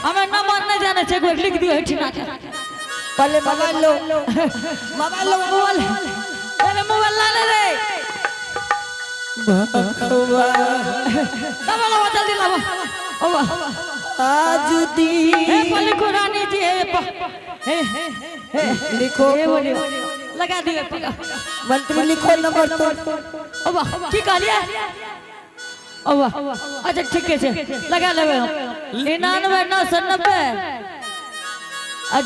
हमें नंबर नहीं जाने से कोई लिख दियो ठिना के पहले मोबाइल लो मोबाइल पहले मोबाइल लाने रे दबा लो जल्दी लाओ ओवा आज दी पहले कुरानी जी लिखो लगा दिए मंत्री लिखो नंबर तो ओवा की कहलिए ओवा अच्छा ठीक है लगा लेबे 99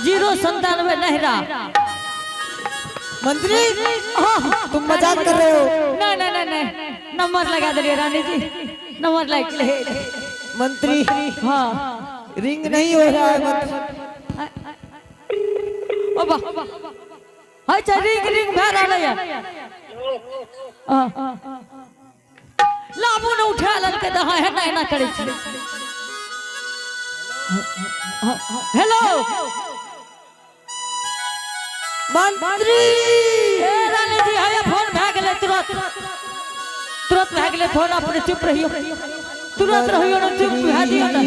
097 नहरा मंत्री तुम मजाक कर रहे हो नहीं नंबर लगा दिए रानी जी नंबर लग ले मंत्री हाँ रिंग नहीं हो रहा है मंत्री ओबा हाय रिंग भे रहले है लाबू न उठा ललके त है ना करे छी हेलो मंत्री ए रानी जी है फोन भे गेले तुरंत भे गेले फोन अपने चुप रहियो तुरंत रहियो न चुप भे दियो न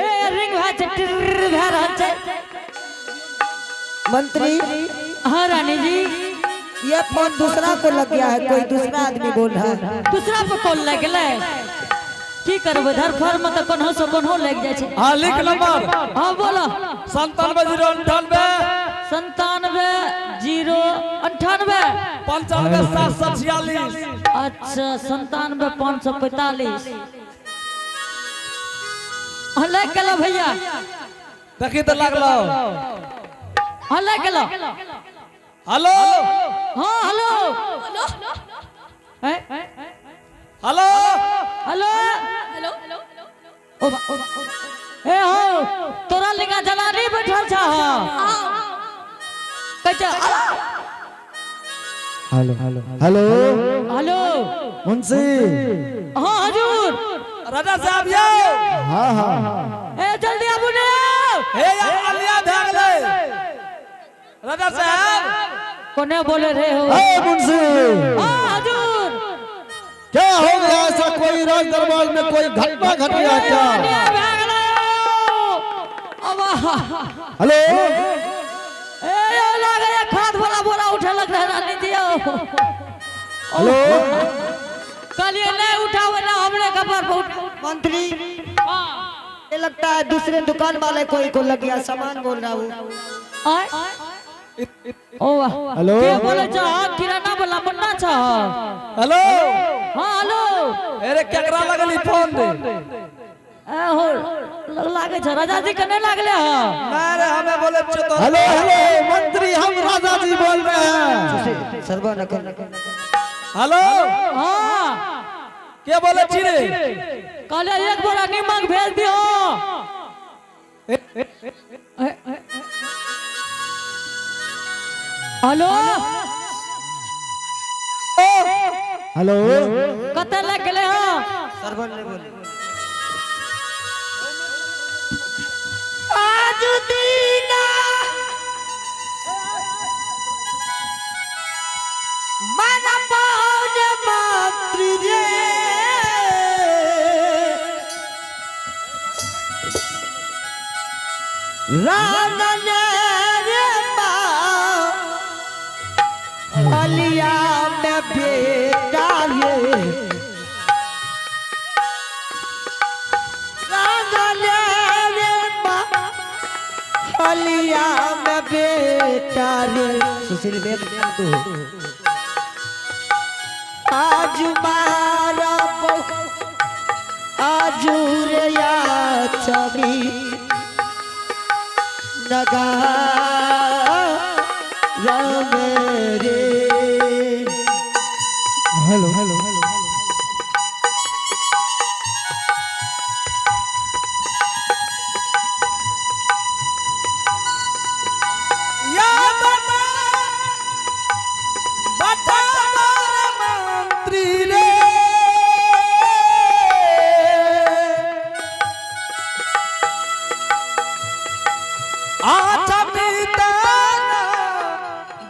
ए रिंग भे टिर भे रहल छै मंत्री हाँ रानी जी ये फोन दूसरा को लग गया है कोई दूसरा आदमी बोल रहा है दूसरा पे कॉल लग गेले की करबे धर फर में त कोनहो से कोनहो लग जाय छै हां लिख नंबर हां बोलो 97 098 95746 अच्छा 97 545 हल्ला केलो भैया देखी त लागलो हल्ला केलो हेलो हां हेलो हेलो हेलो ओबा ए हो तोरा लिगा जना नहीं बैठल छ कचा हेलो हेलो हेलो मुंशी हां हजूर राजा साहब यो हाँ ए जल्दी आबू ने हे यार अलिया भे गेले राजा साहब कोने बोले रहे हो मुंशी हां हजूर क्या हो गया ऐसा कोई राज दरबार में कोई घटना घट गया क्या हेलो ए लागे खाद वाला बोरा उठा लग रहा रानी जी हेलो कलिए नहीं उठावे ना हमने कबर पर मंत्री ये लगता है दूसरे दुकान वाले कोई को लग गया सामान बोल रहा हूँ ओ हेलो के बोले छ किराना वाला बनना छ हेलो हां हेलो अरे केकरा लगली फोन दे हो लागे छ राजा जी के नहीं लागले ह अरे हमें बोले तो हेलो हेलो मंत्री हम राजा जी बोल रहे हैं सर्व नकर हेलो हां के बोले छी रे कहले एक बोरा नीमक भेज दियो हेलो हेलो कते लग गेले ह सर्वर ने बोले आज दीना मन पावन मंत्री रे राम ने रे अलिया में बेटा ये अलिया में बेटा रे सुशील बेब तू आज मारा आज रे या छवि नगा राम रे हेलो हेलो या बता रे मंत्री रे अच्छा पिता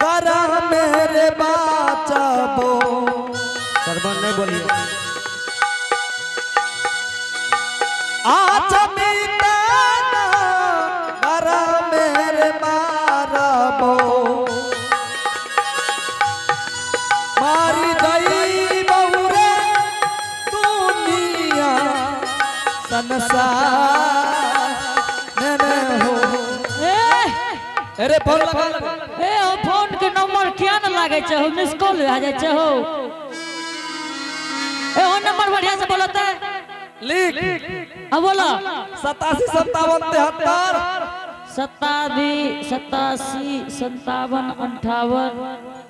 गरम मेरे बाचबो सरबन नहीं बोलिए अच्छा पिता तनसा नैने हो। ए अरे फोन लगा ए ओ फोन के नंबर क्या न लागे छै हो मिस कॉल आ जाय छै हो ए ओ नंबर बढ़िया से बोलत है लिख अब बोलो 87 57 73 27 87 57 58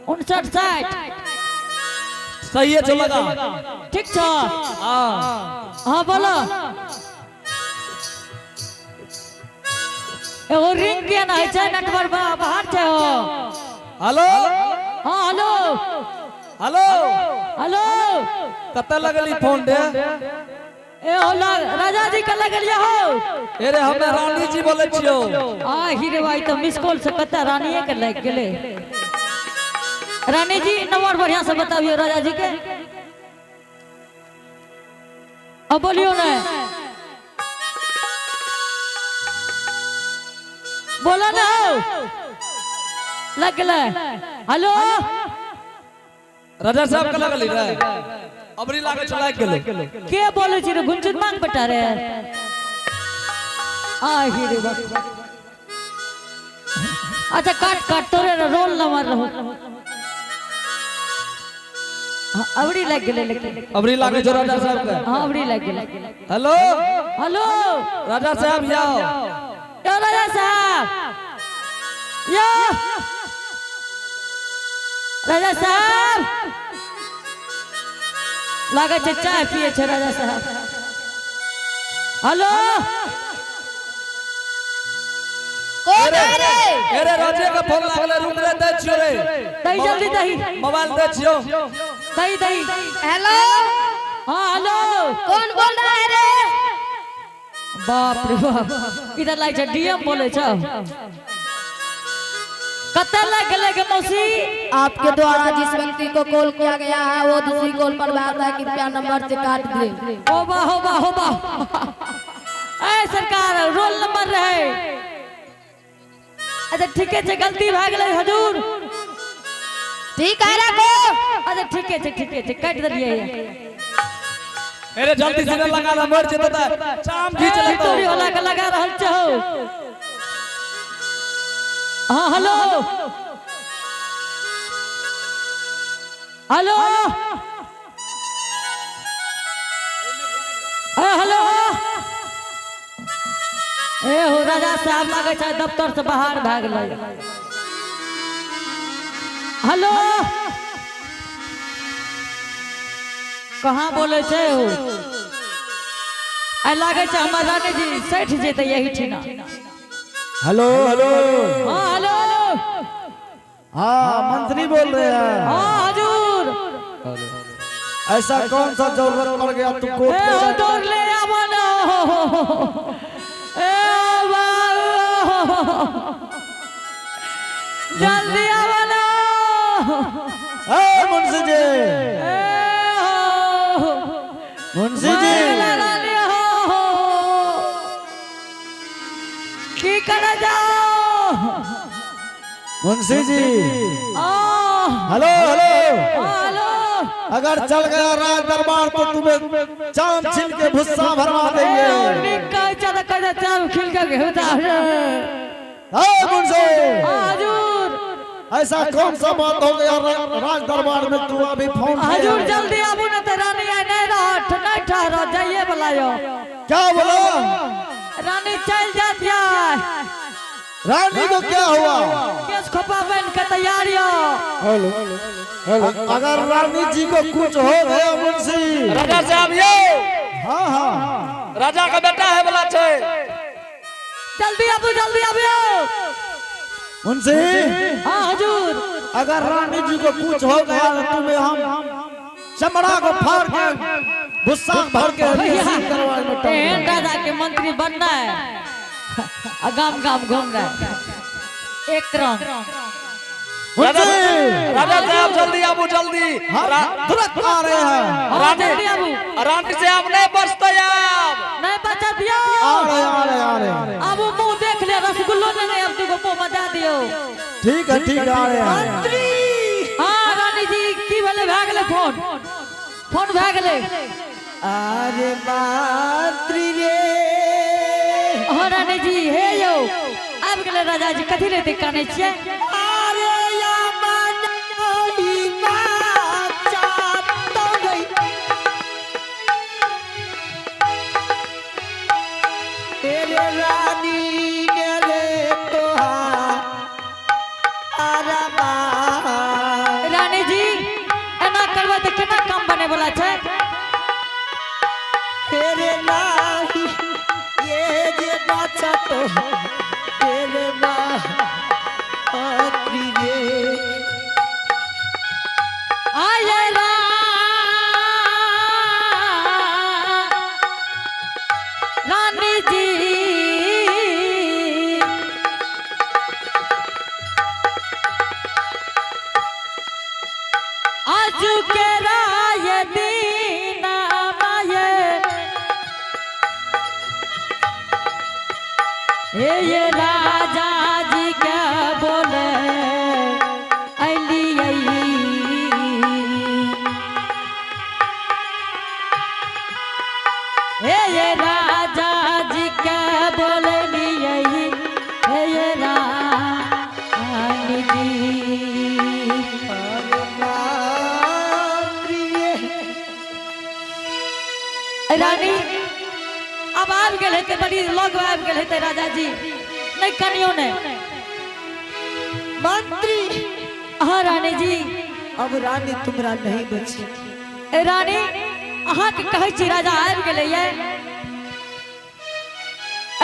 59 60 सही है चलेगा ठीक छ हां हां बोलो एगो रिंग के ना है छै नेटवर्क बाहर छै हो हेलो हां हेलो हेलो हेलो कत लगली फोन दे ए होला राजा जी के लगलिया हो अरे हमें रानी जी बोले छियो आ हीरे भाई तो मिस कॉल से कता रानीए के लग गेले रानी जी नंबर बढ़िया से बताइए राजा जी के अब बोलियो ना बोला ना लग गले हेलो राजा साहब के लगली रे अबरी लागे चला गेले के बोले छी रे गुंजन मांग बता रे आ हीरे भाई अच्छा काट काट तोरे रोल नंबर रहो अबड़ी लग गेले लेकिन अबरी लागे जो राजा साहब के हां अबड़ी लग गेले हेलो हेलो राजा साहब आओ यो राजा साहब यो राजा साहब लागे छै चाय पिए छै राजा साहब हेलो कौन है रे अरे राजे का फोन लागले रुक रे दे छियो रे दही जल्दी दही मोबाइल दे छियो दही दही हेलो हाँ हेलो कौन बोल रहा है रे बाप रे बाप इधर लाइट है डीएम बोले छ कत्ते लग गेले के मौसी आपके द्वारा जिस व्यक्ति को कॉल किया गया है वो दूसरी कॉल पर बात है कृपया नंबर से काट दे हो बा ए सरकार रोल नंबर रहे अच्छा ठीक है गलती भ गेले हजूर ठीक है रखो अच्छा ठीक है काट दिए अरे जल्दी से लगा ला मर जेता चाम खींच ले तो तोरी वाला के लगा रहल छौ हाँ हेलो हेलो हेलो ए हो राजा साहब लागे छै दफ्तर से बाहर भाग गेलै हेलो कहाँ बोले छै हो आई लागे छै हमर रानी जी सैठ जेतै यही ठिना हेलो हेलो हाँ हेलो हाँ मंत्री बोल रहे हैं हाँ हजूर ऐसा कौन सा जरूरत पड़ गया तुमको ए हो दौड़ ले आवन ए बाबू जल्दी आवन मुंशी जी मुंशी जी की कर जाओ Munshi ji hello hello hello अगर चल गया राज दरबार तो तुम्हें चाम छीन के भुस्सा भरवा देंगे खिल के मुंशी हजूर ऐसा कौन सा बात हो गया राज दरबार में तू अभी फोन हजूर जल्दी आबू न ते रानी आई नहीं ठहरो जाइए बुलायो क्या बोला रानी चल जाती है रानी को क्या हुआ केस खोपा बन के तैयारी हो हेलो हेलो अगर रानी जी को कुछ हो गया मुंशी राजा साहब यो हाँ हाँ राजा का बेटा है बोला छे जल्दी आबू मुंशी हाँ हजूर अगर रानी जी को कुछ हो गया तो तुम्हें हम चमड़ा को फाड़ के गुस्सा भर के रिसीव करवाने में टाइम एहन राजा के मंत्री बनना है गाम गाम घूम रहा है एक रंग राजा साहब जल्दी आबू जल्दी तुरंत आ रहे हैं जल्दी आबू रानी से आप नहीं बचते आप नहीं बचा दियो आ रहे अब वो मुंह देख ले रसगुल्लो ने नहीं अब तुमको मुंह बचा दियो ठीक है आ रहे हैं हाँ रानी जी की भले भाग ले फोन भाग ले अरे बात्री रे रानी जी हे यो आबि गेलै राजा जी कथी लेते काने छियै अरे या मनोई बाचा तो गई तेरे रानी मेरे तो आरामा रानी जी एना करबा त केना काम बने वाला छै तेरे नाही ये जे बाचा तो तेरे माँ रे आये रानी जी आज के राय दीना माये ये राजा जी क्या बोले अली ये राजा जी क्या बोले ये रानी जी रानी अब आबि गेल हेतै बड़ी लोग आबि गेल हेतै राजा जी नहीं कनियो ने मंत्री हाँ रानी जी अब रानी तुम्हारा नहीं बची ए रानी अहाँ के कहै छी राजा आबि गेलै ये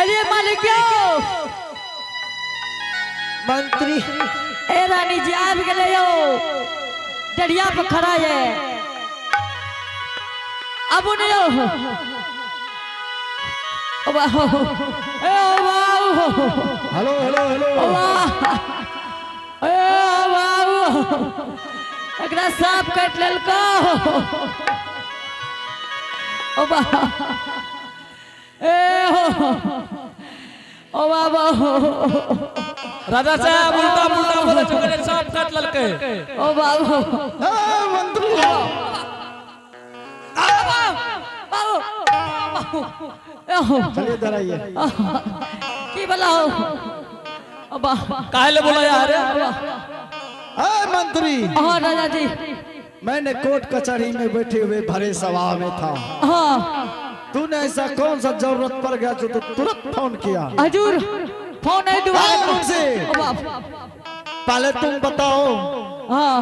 अरे मालिक यो मंत्री ए रानी जी आबि गेलै यो डरिया पे खड़ा है अब ने यो ओ वाह ए वाह हेलो हेलो हेलो ए वाह एकरा सांप काट लेलको ओ वाह ए ओ बाबा राजा साहब उल्टा उल्टा बोले चुके सांप काट ललके ओ बाबा मंत्री चलिए इधर आइए की बोलाओ अबा काहे ले बोला यार मंत्री हाँ राजा जी मैंने कोर्ट कचहरी में बैठे हुए भरे सभा में था हाँ तूने ऐसा कौन सा जरूरत पड़ गया जो तू तुरंत फोन किया हजूर फोन है दोबारा मुझसे ओ बाप पहले तुम बताओ हाँ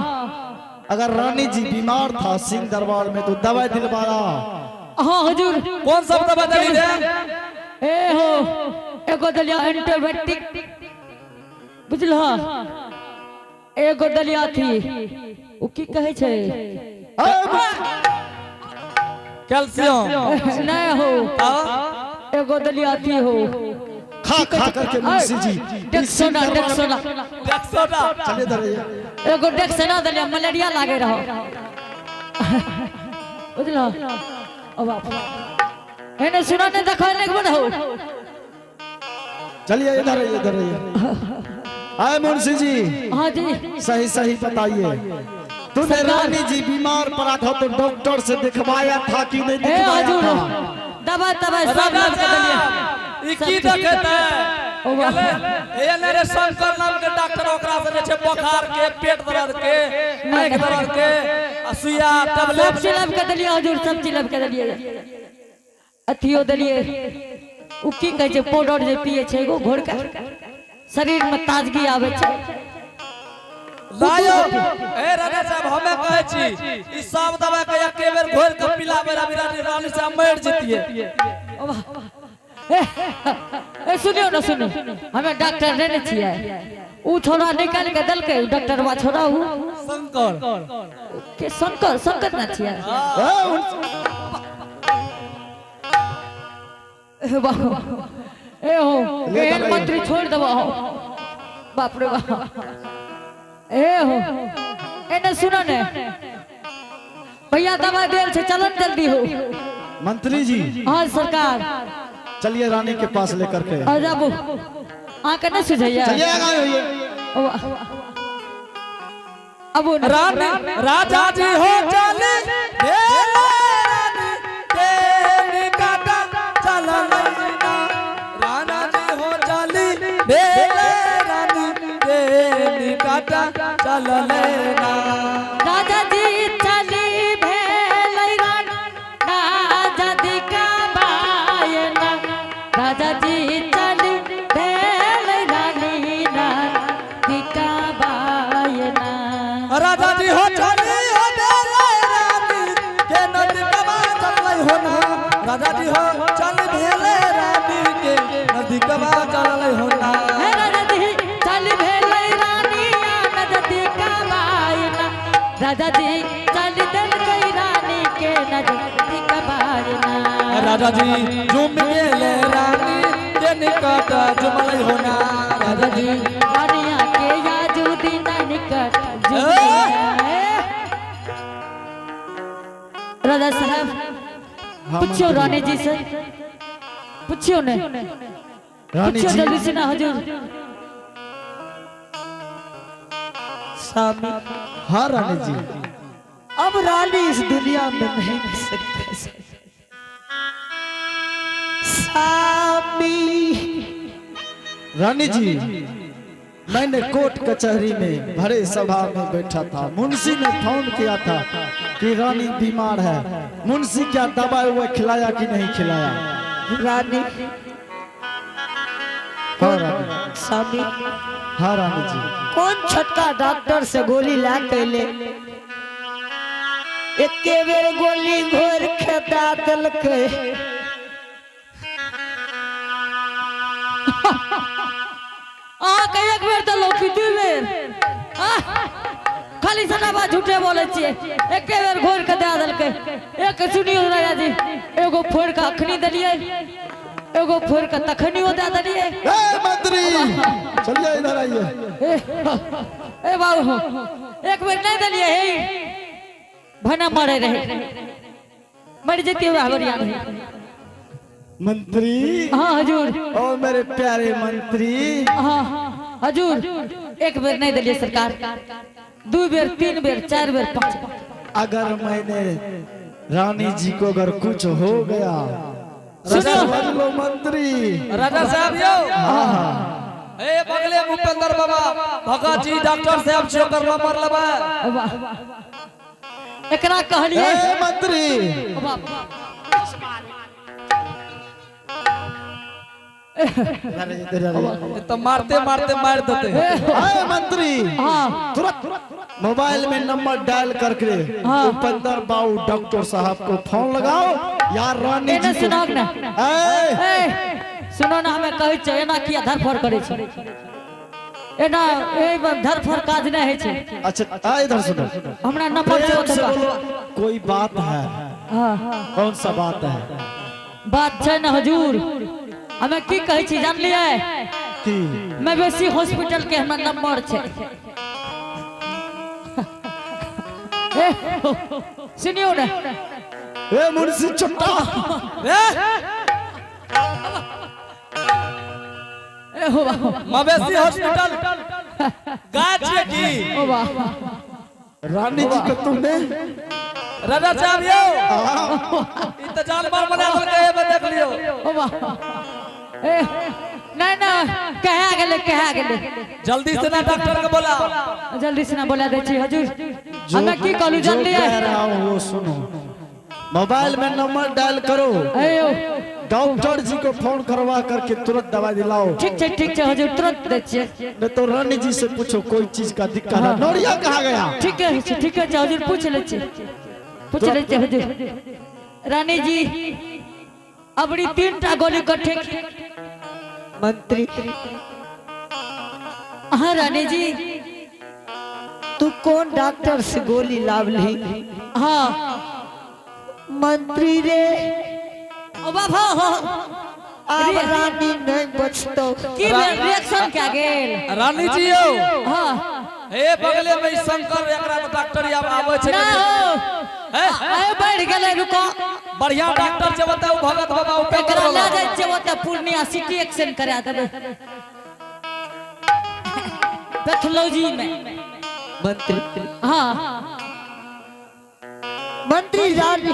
अगर रानी जी बीमार था सिंह दरबार में तो दवाई दिलवाया हाँ हजूर कौन सा दवा दली दे ए हो एगो दलिया एंटीबायोटिक बुझल एगो दलिया थी ओ की कहै छै कैल्शियम नहीं हो एगो दलिया थी हो खा खा करके मुंशी जी डेक्सोना डेक्सोना डेक्सोना चलिए इधर आइए एगो डेक्सोना दलिया मलेरिया लागे रहो बुझल ओ बाप एने सुना ने देखो ने बढ़ो चलिए इधर आइए इधर आइए आए मुंशी जी हाँ जी सही सही बताइए तूने रानी जी बीमार पड़ा था तो डॉक्टर से दिखवाया था कि नहीं ए दिखवाया हजूर था दवा दवा सब राजा नाम के दलिया साहब ई की देखता है ये मेरे शंकर नाम के डॉक्टर ओकरा से जे छै बुखार के पेट दर्द के आंख दर्द के सुइया सब टैबलेट चिलब के दलिया हजूर सब चिलब के दलिया अथियो दलिए उ की कहै छै पाउडर जे पिए छै एगो घोर के शरीर में ताजगी आवे छै लायो ए राजा साहब हमें कहै छी ई सब दवा के एके बेर घोर के पिलाबे रानी से मर जतिए ओ वाह ए सुनियो ना सुनो हमें डॉक्टर रहने छियै उ छोरा निकाल के दलके डॉक्टर बा छोरा उ शंकर के शंकर शंकर ना छियै ए वाह ए हो केहन मंत्री छोड़ देबो हो बाप रे बाप ए हो एने सुनो ने भैया दवा देल छै चलन जल्दी हो मंत्री जी हाँ सरकार चलिए रानी के पास लेकर के आ जाबो आके न सुझैया चलिए आगे होइए अब रानी राजा जी हो चले रानी तेरी काटा चल लेना राजा जी हो राजा जी झूम गेले रानी के निकट जुमलै होना राजा जी रानिया के याजू दीना निकट राजा साहब पूछो रानी जी से पूछो ने रानी पूछो जी जल्दी से ना हुजूर स्वामी हाँ रानी जी अब रानी इस दुनिया में नहीं रह सकते स्वामी। रानी जी मैंने कोर्ट कचहरी में भरे सभा में बैठा था, मुंशी ने फोन किया था कि रानी बीमार है। मुंशी क्या दवा हुआ खिलाया कि नहीं खिलाया? रानी हाँ रानी स्वामी हाँ रानी जी कौन छोटका डॉक्टर से गोली ला के ले एक बेर गोली घोर खेता दिलके के एक बेर तो लोकी दू बेर खाली सनाबा झूठे बोले छिए एक बेर घोर के दे देलके एक सुनियो राजा जी एगो फोड़ के अखनी दलिए एगो फोड़ के तखनियो दे दलिए ए मंत्री चलिए इधर आइए। ए बाबू एक बेर नहीं दलिए हे भना मरे रहे मर जती हुआ हवरिया मंत्री हाँ हजूर और मेरे प्यारे मंत्री हाँ हजूर एक बेर नहीं दलिए सरकार दो बेर तीन बेर चार बेर पांच बेर अगर मैंने रानी जी को अगर कुछ हो गया सुनो। समझ लो मंत्री। राजा साहब यो हाँ ए बगले भूपेंद्र बाबा भगत जी डॉक्टर साहब से ओकर नंबर लेबा वाह एकरा कहलिए ए मंत्री अरे इधर आइए। ये तो मारते मारते मार देते हैं ए मंत्री हाँ तुरंत मोबाइल में नंबर डायल करके भूपेंद्र बाबू डॉक्टर साहब को फोन लगाओ यार रानी एना जी सुनाओ ना ए ए सुनो ना हमें कहै छै एना किया धरफड़ करे छै एना ए धरफड़ काज नहीं है छै अच्छा आ इधर सुनो हमरा नंबर प्रेम से छै बोलो कोई बात है हां कौन सा बात है बात छै ना हुजूर हमें की कहै छी जान लिया कि मैं बेसी हॉस्पिटल के हमरा नंबर छै ए सुनियो ना ए मुंशी चुट्टा ए हो वाह मवेशी हॉस्पिटल गाछ है की ओ वाह रानी जी को तुमने राजा साहब यो ई तो जानवर बना के देख लियो ओ वाह ए नहीं ना कहा गेले जल्दी से ना डॉक्टर को बोला जल्दी से ना बोला दे छी हुजूर हमें की कहलू जान जो लिया कह रहा हूँ वो सुनो मोबाइल में नंबर डायल करो अयो डॉक्टर जी को फोन करवा करके तुरंत दवा दिलाओ ठीक छै हुजूर तुरंत दे छिए नहीं तो रानी जी से पूछो कोई चीज का दिक्कत है। नौरिया कहाँ गया? ठीक है हुजूर पूछ ले छी हुजूर रानी जी अबड़ी 3टा गोली कट्ठे मंत्री हाँ रानी जी तू कौन डॉक्टर से गोली लावली? हाँ मंत्री रे ओ बाबा हो अब रानी नहीं बचतो की रिएक्शन क्या गेल रानी जी यो हाँ ए बगले में शंकर एकरा में डॉक्टर अब आवे छै ना हो हैं बढ़ गेले रुको बढ़िया डॉक्टर जे बताओ भगत बाबा उपेंद्र एकरा ले बाबा जाय छै ओते पूर्णिया सिटी एक्शन करा देबे पैथोलॉजी में मंत्री हाँ मंत्री रानी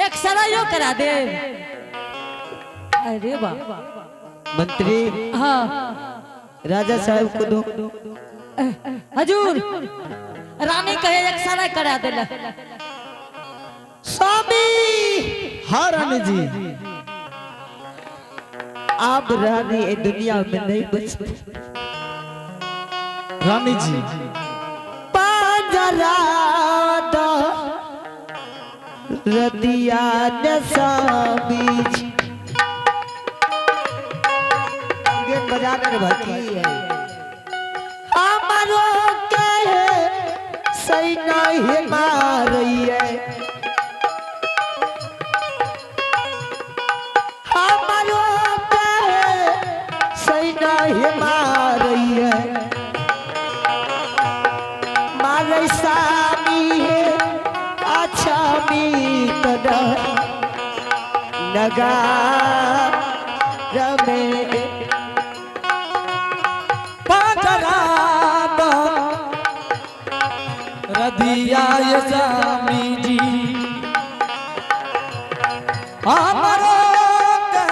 एक्सरे करा दे अरे वाह मंत्री हाँ राजा साहब को दो हजूर रानी कहे एक्सरे करा दे स्वामी हाँ रानी जी अब रानी ये दुनिया में नहीं बचती रानी जी पांजरा दो रतिया ने स्वामी जी ये बजाकर बाकी है हमारो कहे सही नहीं मार रही है नगार में पांचरात रदिया ये स्वामी जी हमारो के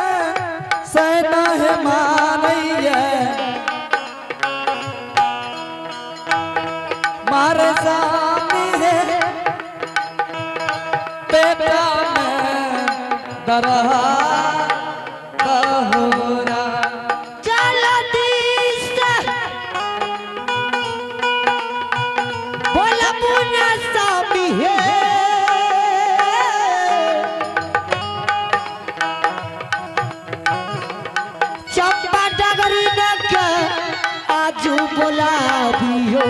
सेना है मानैया मारे स्वामी है पेटा में दरहा बहुरा चलो दिशा बोला मुन्ना सामी है चंपा डगरी न के आजू बोला भी हो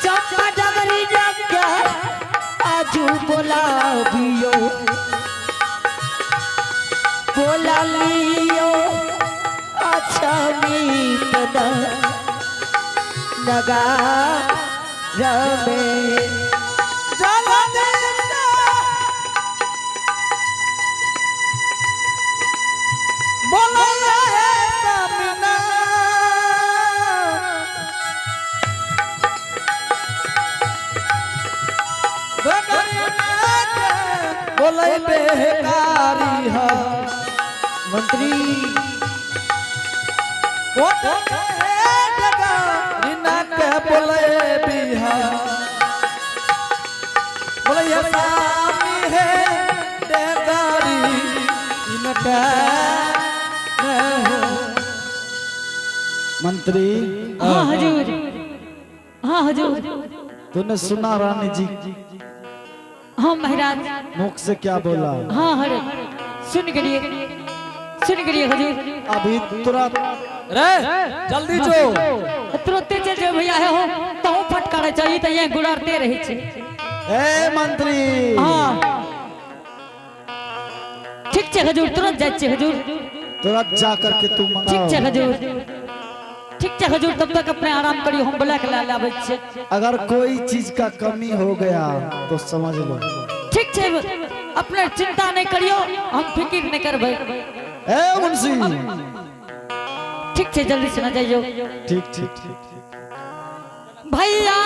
चंपा डगरी न के आजू बोला भी हो बोला लियो अच्छा मीत नगार में बोले बेकारी है मंत्री वो तो बिना के बोले बिहा बोले ये सामी है बेकारी इनका मंत्री हाँ हजूर, हाँ हजूर, तूने सुना रानी जी हाँ महाराज, मुख से क्या बोला? हाँ हरे सुन गलिए हजूर। अभी तुरंत रे जल्दी जो तुरंते चल जो भैया है हो तो फटकारे चाहिए तो ये गुड़ारते रही छे। ए मंत्री हाँ ठीक छे हजूर, तुरंत जाए छे हजूर। तुरंत जा करके तू ठीक मंगाओ। छे हजूर, ठीक छे हजूर, तब तक अपने आराम करियो, हम बुला के ला आवे छे। अगर कोई चीज का कमी हो गया तो समझ लो। ठीक छे, अपने चिंता नहीं करियो, हम फिक्र नहीं करबे। ए मुंशी ठीक छे, जल्दी से ना जाइयो। ठीक ठीक ठीक भैया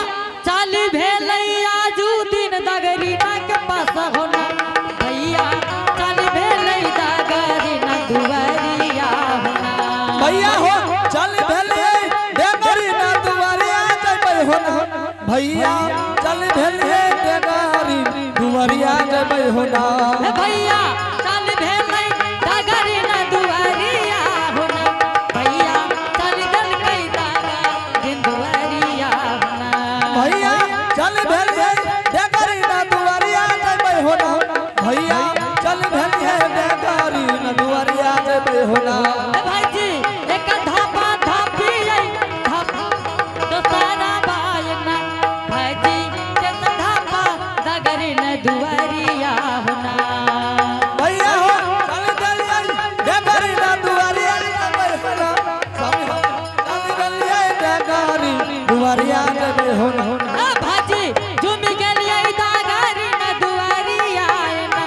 चाली भेलैया जू दिन दगरी ना के पास होना, भैया चाली भेलै दगरी ना दुआरिया होना। भैया हो चल भेले बेगरी ना दुआरिया जबै होना भैया चल भेले बेगरी दुआरिया जबै होना ए भैया चाली भेलै दगरी ना दुआरिया होना, भैया चाली दलकै दगरी दुआरिया होना। भैया चल भेले बेगरी ना दुआरिया जबै होना भैया चल भेले बेगरी ना दुआरिया जबै होना ए भाईजी एक धापा धापी आई धापा तो सारा बायना, भाईजी के धापा दगरी न दुआरिया होना। भैया हो चल भेले बेगरी ना दुआरिया जबै होना सब हो चल भेले बेगरी दुआरिया जबै होना ए भाईजी झूमी गेलियै दगरी न दुआरिया ना,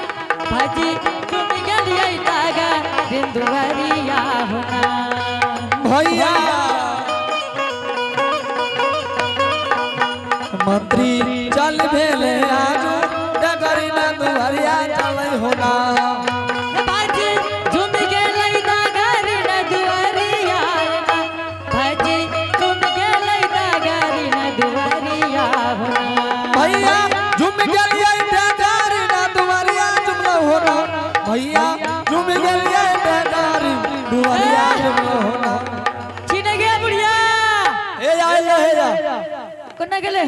भाईजी झूमी गेलियै दगरी दुआरिया होना। भैया मंत्री चल भेले आजू डगरी ना दुआरिया चलै होना भाईजी झूमी गेलै दगरी न दुआरिया ना, भाईजी झूमी गेलै दगरी न दुआरिया होना। भैया झूम गेलियै डगरी ना दुआरिया जुमला होना भैया झूम गेलियै डगरी दुआरिया जुमला होना छिन गे बुढ़िया ए जा कोना गेले